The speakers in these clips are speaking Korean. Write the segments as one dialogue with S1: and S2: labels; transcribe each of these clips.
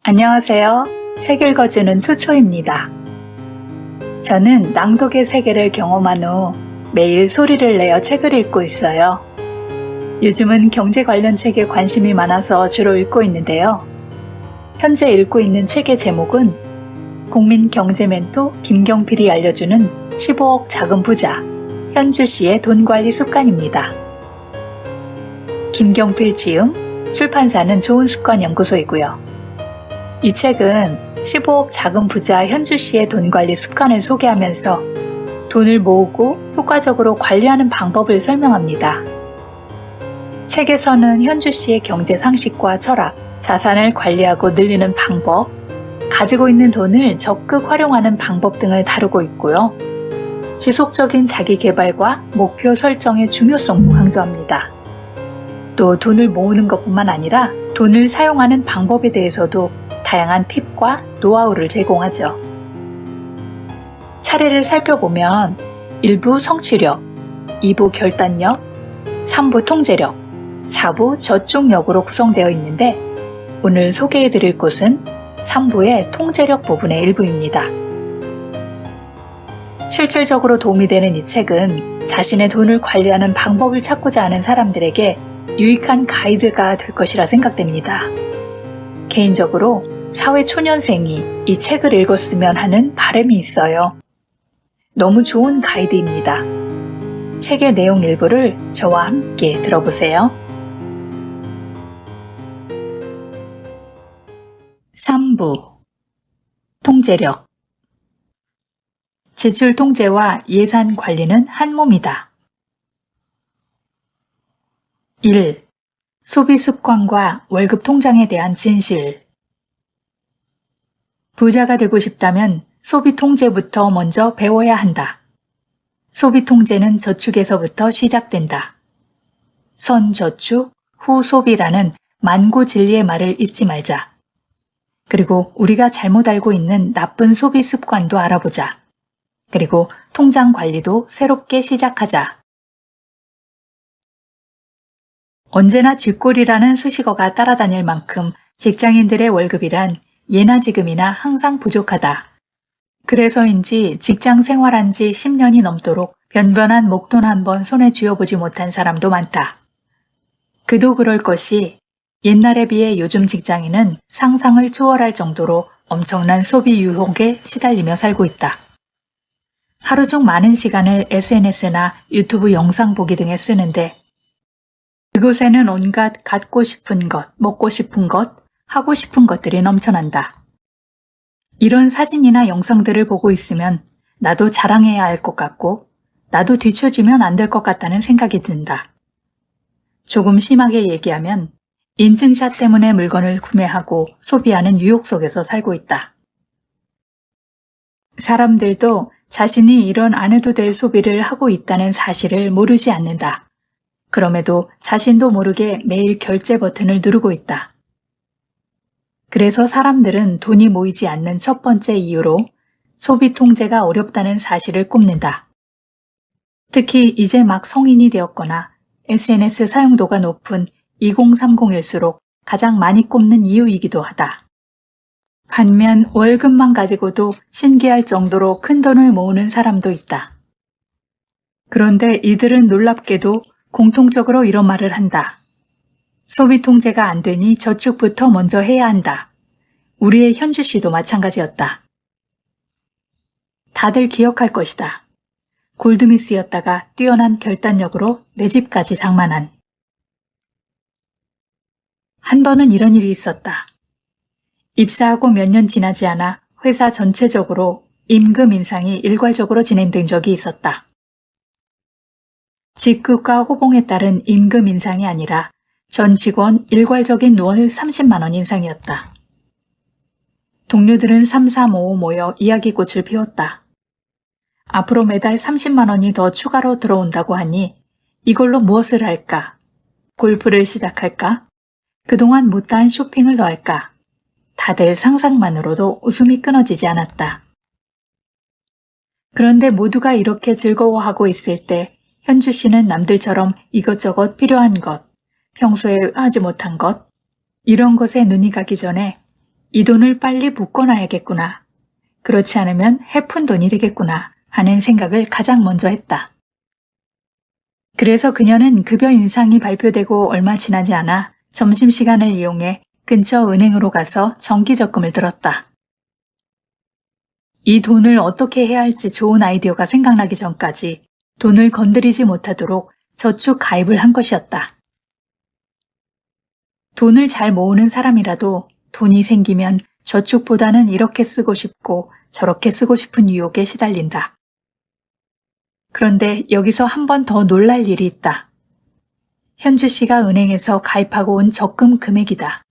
S1: 안녕하세요. 책 읽어주는 초초입니다. 저는 낭독의 세계를 경험한 후 매일 소리를 내어 책을 읽고 있어요. 요즘은 경제 관련 책에 관심이 많아서 주로 읽고 있는데요. 현재 읽고 있는 책의 제목은 국민 경제 멘토 김경필이 알려주는 15억 작은 부자, 현주 씨의 돈 관리 습관입니다. 김경필 지음, 출판사는 좋은 습관 연구소이고요. 이 책은 15억 작은 부자 현주 씨의 돈 관리 습관을 소개하면서 돈을 모으고 효과적으로 관리하는 방법을 설명합니다. 책에서는 현주 씨의 경제 상식과 철학, 자산을 관리하고 늘리는 방법, 가지고 있는 돈을 적극 활용하는 방법 등을 다루고 있고요. 지속적인 자기 개발과 목표 설정의 중요성도 강조합니다. 또 돈을 모으는 것뿐만 아니라 돈을 사용하는 방법에 대해서도 다양한 팁과 노하우를 제공하죠. 차례를 살펴보면 1부 성취력, 2부 결단력, 3부 통제력, 4부 저축력으로 구성되어 있는데 오늘 소개해드릴 곳은 3부의 통제력 부분의 일부입니다. 실질적으로 도움이 되는 이 책은 자신의 돈을 관리하는 방법을 찾고자 하는 사람들에게 유익한 가이드가 될 것이라 생각됩니다. 개인적으로 사회초년생이 이 책을 읽었으면 하는 바람이 있어요. 너무 좋은 가이드입니다. 책의 내용 일부를 저와 함께 들어보세요. 3부 통제력. 지출 통제와 예산 관리는 한 몸이다. 1. 소비 습관과 월급 통장에 대한 진실. 부자가 되고 싶다면 소비 통제부터 먼저 배워야 한다. 소비 통제는 저축에서부터 시작된다. 선 저축, 후 소비라는 만고 진리의 말을 잊지 말자. 그리고 우리가 잘못 알고 있는 나쁜 소비 습관도 알아보자. 그리고 통장 관리도 새롭게 시작하자. 언제나 쥐꼬리라는 수식어가 따라다닐 만큼 직장인들의 월급이란 예나 지금이나 항상 부족하다. 그래서인지 직장 생활한 지 10년이 넘도록 변변한 목돈 한 번 손에 쥐어보지 못한 사람도 많다. 그도 그럴 것이 옛날에 비해 요즘 직장인은 상상을 초월할 정도로 엄청난 소비 유혹에 시달리며 살고 있다. 하루 중 많은 시간을 SNS나 유튜브 영상 보기 등에 쓰는데 그곳에는 온갖 갖고 싶은 것, 먹고 싶은 것, 하고 싶은 것들이 넘쳐난다. 이런 사진이나 영상들을 보고 있으면 나도 자랑해야 할 것 같고 나도 뒤처지면 안 될 것 같다는 생각이 든다. 조금 심하게 얘기하면 인증샷 때문에 물건을 구매하고 소비하는 유혹 속에서 살고 있다. 사람들도 자신이 이런 안 해도 될 소비를 하고 있다는 사실을 모르지 않는다. 그럼에도 자신도 모르게 매일 결제 버튼을 누르고 있다. 그래서 사람들은 돈이 모이지 않는 첫 번째 이유로 소비 통제가 어렵다는 사실을 꼽는다. 특히 이제 막 성인이 되었거나 SNS 사용도가 높은 2030일수록 가장 많이 꼽는 이유이기도 하다. 반면 월급만 가지고도 신기할 정도로 큰 돈을 모으는 사람도 있다. 그런데 이들은 놀랍게도 공통적으로 이런 말을 한다. 소비 통제가 안 되니 저축부터 먼저 해야 한다. 우리의 현주 씨도 마찬가지였다. 다들 기억할 것이다. 골드미스였다가 뛰어난 결단력으로 내 집까지 장만한. 한 번은 이런 일이 있었다. 입사하고 몇 년 지나지 않아 회사 전체적으로 임금 인상이 일괄적으로 진행된 적이 있었다. 직급과 호봉에 따른 임금 인상이 아니라 전 직원 일괄적인 월 30만 원 인상이었다. 동료들은 삼삼오오 모여 이야기꽃을 피웠다. 앞으로 매달 30만 원이 더 추가로 들어온다고 하니 이걸로 무엇을 할까? 골프를 시작할까? 그동안 못한 쇼핑을 더 할까? 다들 상상만으로도 웃음이 끊어지지 않았다. 그런데 모두가 이렇게 즐거워하고 있을 때 현주 씨는 남들처럼 이것저것 필요한 것, 평소에 하지 못한 것, 이런 것에 눈이 가기 전에 이 돈을 빨리 묶어놔야겠구나. 그렇지 않으면 해픈 돈이 되겠구나 하는 생각을 가장 먼저 했다. 그래서 그녀는 급여 인상이 발표되고 얼마 지나지 않아 점심시간을 이용해 근처 은행으로 가서 정기적금을 들었다. 이 돈을 어떻게 해야 할지 좋은 아이디어가 생각나기 전까지 돈을 건드리지 못하도록 저축 가입을 한 것이었다. 돈을 잘 모으는 사람이라도 돈이 생기면 저축보다는 이렇게 쓰고 싶고 저렇게 쓰고 싶은 유혹에 시달린다. 그런데 여기서 한 번 더 놀랄 일이 있다. 현주 씨가 은행에서 가입하고 온 적금 금액이다.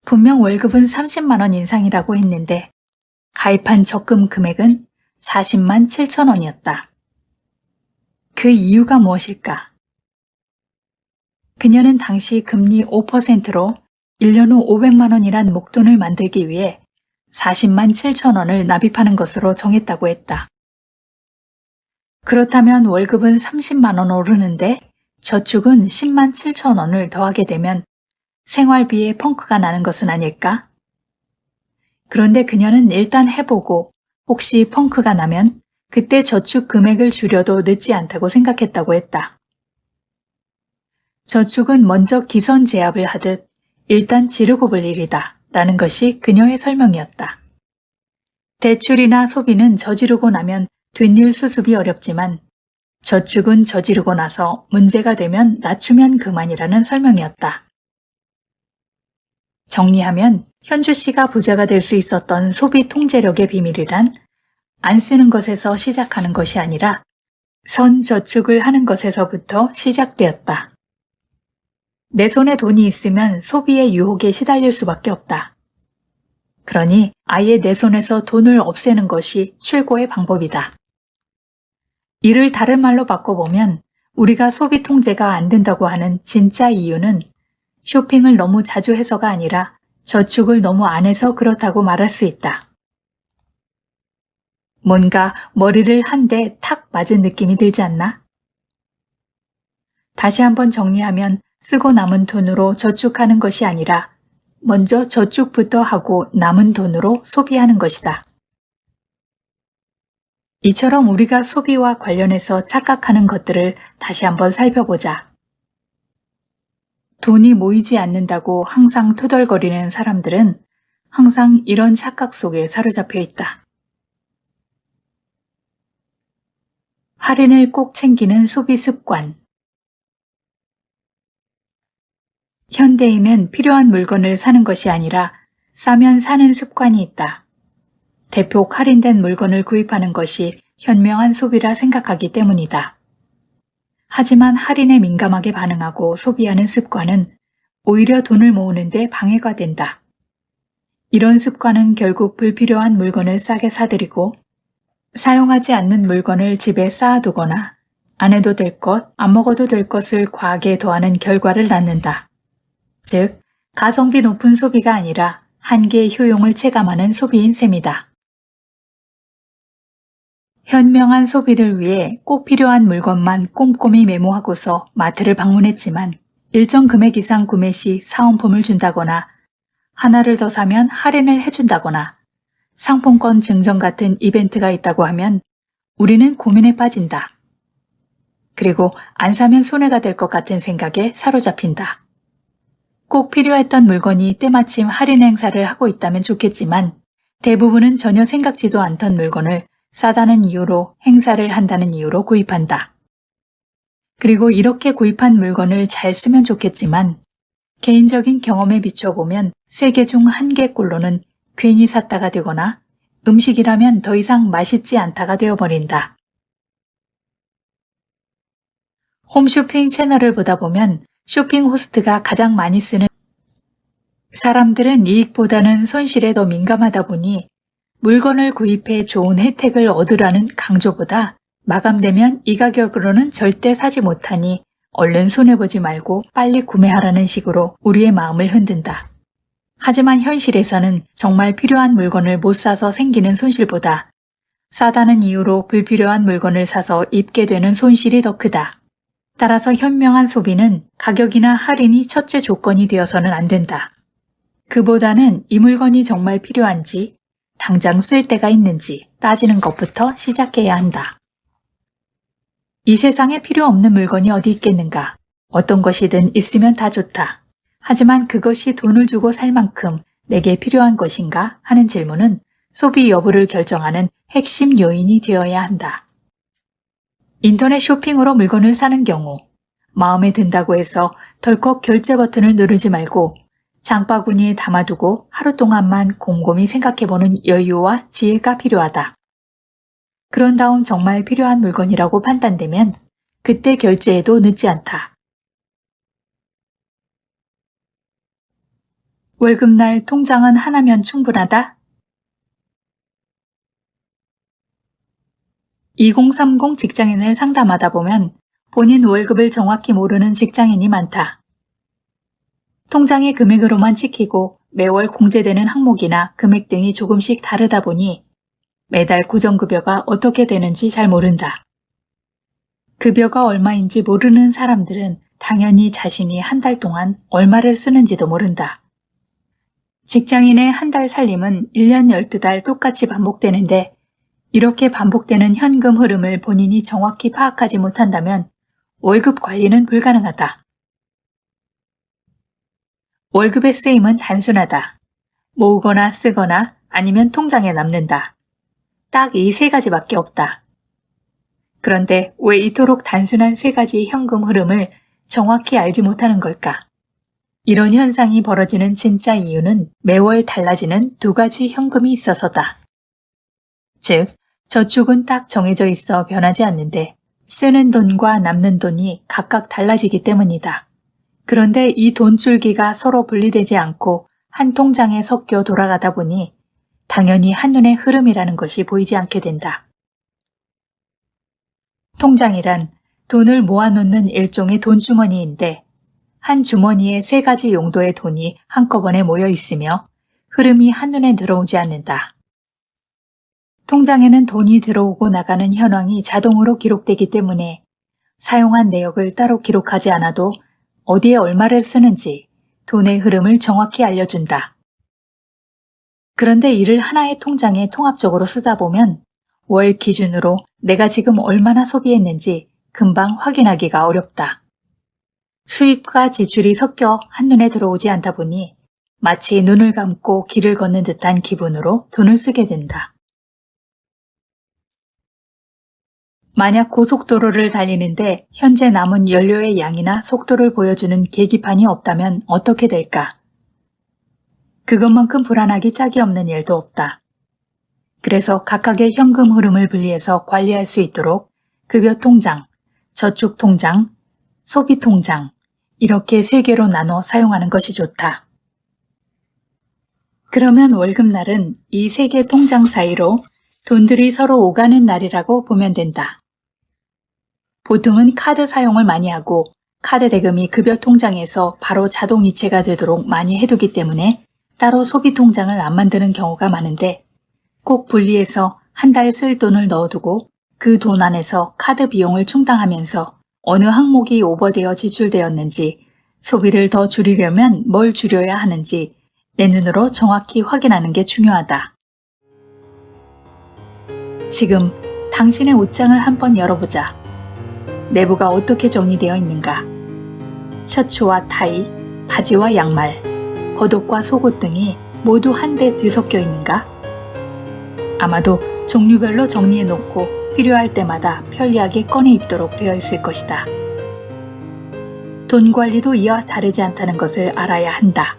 S1: 분명 월급은 30만 원 인상이라고 했는데 가입한 적금 금액은 40만 7천 원이었다. 그 이유가 무엇일까? 그녀는 당시 금리 5%로 1년 후 500만 원이란 목돈을 만들기 위해 40만 7천 원을 납입하는 것으로 정했다고 했다. 그렇다면 월급은 30만 원 오르는데 저축은 10만 7천 원을 더하게 되면 생활비에 펑크가 나는 것은 아닐까? 그런데 그녀는 일단 해보고 혹시 펑크가 나면 그때 저축 금액을 줄여도 늦지 않다고 생각했다고 했다. 저축은 먼저 기선제압을 하듯 일단 지르고 볼 일이다 라는 것이 그녀의 설명이었다. 대출이나 소비는 저지르고 나면 뒷일 수습이 어렵지만 저축은 저지르고 나서 문제가 되면 낮추면 그만이라는 설명이었다. 정리하면 현주 씨가 부자가 될 수 있었던 소비 통제력의 비밀이란 안 쓰는 것에서 시작하는 것이 아니라 선 저축을 하는 것에서부터 시작되었다. 내 손에 돈이 있으면 소비의 유혹에 시달릴 수밖에 없다. 그러니 아예 내 손에서 돈을 없애는 것이 최고의 방법이다. 이를 다른 말로 바꿔보면 우리가 소비 통제가 안 된다고 하는 진짜 이유는 쇼핑을 너무 자주 해서가 아니라 저축을 너무 안 해서 그렇다고 말할 수 있다. 뭔가 머리를 한 대 탁 맞은 느낌이 들지 않나? 다시 한번 정리하면 쓰고 남은 돈으로 저축하는 것이 아니라 먼저 저축부터 하고 남은 돈으로 소비하는 것이다. 이처럼 우리가 소비와 관련해서 착각하는 것들을 다시 한번 살펴보자. 돈이 모이지 않는다고 항상 투덜거리는 사람들은 항상 이런 착각 속에 사로잡혀 있다. 할인을 꼭 챙기는 소비 습관. 현대인은 필요한 물건을 사는 것이 아니라 싸면 사는 습관이 있다. 대폭 할인된 물건을 구입하는 것이 현명한 소비라 생각하기 때문이다. 하지만 할인에 민감하게 반응하고 소비하는 습관은 오히려 돈을 모으는 데 방해가 된다. 이런 습관은 결국 불필요한 물건을 싸게 사들이고 사용하지 않는 물건을 집에 쌓아두거나 안 해도 될 것, 안 먹어도 될 것을 과하게 더하는 결과를 낳는다. 즉, 가성비 높은 소비가 아니라 한계의 효용을 체감하는 소비인 셈이다. 현명한 소비를 위해 꼭 필요한 물건만 꼼꼼히 메모하고서 마트를 방문했지만 일정 금액 이상 구매 시 사은품을 준다거나 하나를 더 사면 할인을 해준다거나 상품권 증정 같은 이벤트가 있다고 하면 우리는 고민에 빠진다. 그리고 안 사면 손해가 될 것 같은 생각에 사로잡힌다. 꼭 필요했던 물건이 때마침 할인 행사를 하고 있다면 좋겠지만 대부분은 전혀 생각지도 않던 물건을 싸다는 이유로 행사를 한다는 이유로 구입한다. 그리고 이렇게 구입한 물건을 잘 쓰면 좋겠지만 개인적인 경험에 비춰보면 3개 중 1개꼴로는 괜히 샀다가 되거나 음식이라면 더 이상 맛있지 않다가 되어버린다. 홈쇼핑 채널을 보다 보면 쇼핑 호스트가 가장 많이 쓰는 사람들은 이익보다는 손실에 더 민감하다 보니 물건을 구입해 좋은 혜택을 얻으라는 강조보다 마감되면 이 가격으로는 절대 사지 못하니 얼른 손해보지 말고 빨리 구매하라는 식으로 우리의 마음을 흔든다. 하지만 현실에서는 정말 필요한 물건을 못 사서 생기는 손실보다 싸다는 이유로 불필요한 물건을 사서 입게 되는 손실이 더 크다. 따라서 현명한 소비는 가격이나 할인이 첫째 조건이 되어서는 안 된다. 그보다는 이 물건이 정말 필요한지, 당장 쓸 데가 있는지 따지는 것부터 시작해야 한다. 이 세상에 필요 없는 물건이 어디 있겠는가? 어떤 것이든 있으면 다 좋다. 하지만 그것이 돈을 주고 살 만큼 내게 필요한 것인가 하는 질문은 소비 여부를 결정하는 핵심 요인이 되어야 한다. 인터넷 쇼핑으로 물건을 사는 경우 마음에 든다고 해서 덜컥 결제 버튼을 누르지 말고 장바구니에 담아두고 하루 동안만 곰곰이 생각해보는 여유와 지혜가 필요하다. 그런 다음 정말 필요한 물건이라고 판단되면 그때 결제해도 늦지 않다. 월급날 통장은 하나면 충분하다? 2030 직장인을 상담하다 보면 본인 월급을 정확히 모르는 직장인이 많다. 통장의 금액으로만 찍히고 매월 공제되는 항목이나 금액 등이 조금씩 다르다 보니 매달 고정급여가 어떻게 되는지 잘 모른다. 급여가 얼마인지 모르는 사람들은 당연히 자신이 한 달 동안 얼마를 쓰는지도 모른다. 직장인의 한 달 살림은 1년 12달 똑같이 반복되는데 이렇게 반복되는 현금 흐름을 본인이 정확히 파악하지 못한다면 월급 관리는 불가능하다. 월급의 쓰임은 단순하다. 모으거나 쓰거나 아니면 통장에 남는다. 딱 이 세 가지밖에 없다. 그런데 왜 이토록 단순한 세 가지 현금 흐름을 정확히 알지 못하는 걸까? 이런 현상이 벌어지는 진짜 이유는 매월 달라지는 두 가지 현금이 있어서다. 즉, 저축은 딱 정해져 있어 변하지 않는데 쓰는 돈과 남는 돈이 각각 달라지기 때문이다. 그런데 이 돈줄기가 서로 분리되지 않고 한 통장에 섞여 돌아가다 보니 당연히 한눈에 흐름이라는 것이 보이지 않게 된다. 통장이란 돈을 모아놓는 일종의 돈주머니인데 한 주머니에 세 가지 용도의 돈이 한꺼번에 모여 있으며 흐름이 한눈에 들어오지 않는다. 통장에는 돈이 들어오고 나가는 현황이 자동으로 기록되기 때문에 사용한 내역을 따로 기록하지 않아도 어디에 얼마를 쓰는지 돈의 흐름을 정확히 알려준다. 그런데 이를 하나의 통장에 통합적으로 쓰다 보면 월 기준으로 내가 지금 얼마나 소비했는지 금방 확인하기가 어렵다. 수입과 지출이 섞여 한눈에 들어오지 않다 보니 마치 눈을 감고 길을 걷는 듯한 기분으로 돈을 쓰게 된다. 만약 고속도로를 달리는데 현재 남은 연료의 양이나 속도를 보여주는 계기판이 없다면 어떻게 될까? 그것만큼 불안하기 짝이 없는 일도 없다. 그래서 각각의 현금 흐름을 분리해서 관리할 수 있도록 급여통장, 저축통장, 소비통장 이렇게 세 개로 나눠 사용하는 것이 좋다. 그러면 월급날은 이 세 개 통장 사이로 돈들이 서로 오가는 날이라고 보면 된다. 보통은 카드 사용을 많이 하고 카드 대금이 급여 통장에서 바로 자동 이체가 되도록 많이 해두기 때문에 따로 소비 통장을 안 만드는 경우가 많은데 꼭 분리해서 한 달 쓸 돈을 넣어두고 그 돈 안에서 카드 비용을 충당하면서 어느 항목이 오버되어 지출되었는지 소비를 더 줄이려면 뭘 줄여야 하는지 내 눈으로 정확히 확인하는 게 중요하다. 지금 당신의 옷장을 한번 열어보자. 내부가 어떻게 정리되어 있는가? 셔츠와 타이, 바지와 양말, 겉옷과 속옷 등이 모두 한데 뒤섞여 있는가? 아마도 종류별로 정리해놓고 필요할 때마다 편리하게 꺼내 입도록 되어 있을 것이다. 돈 관리도 이와 다르지 않다는 것을 알아야 한다.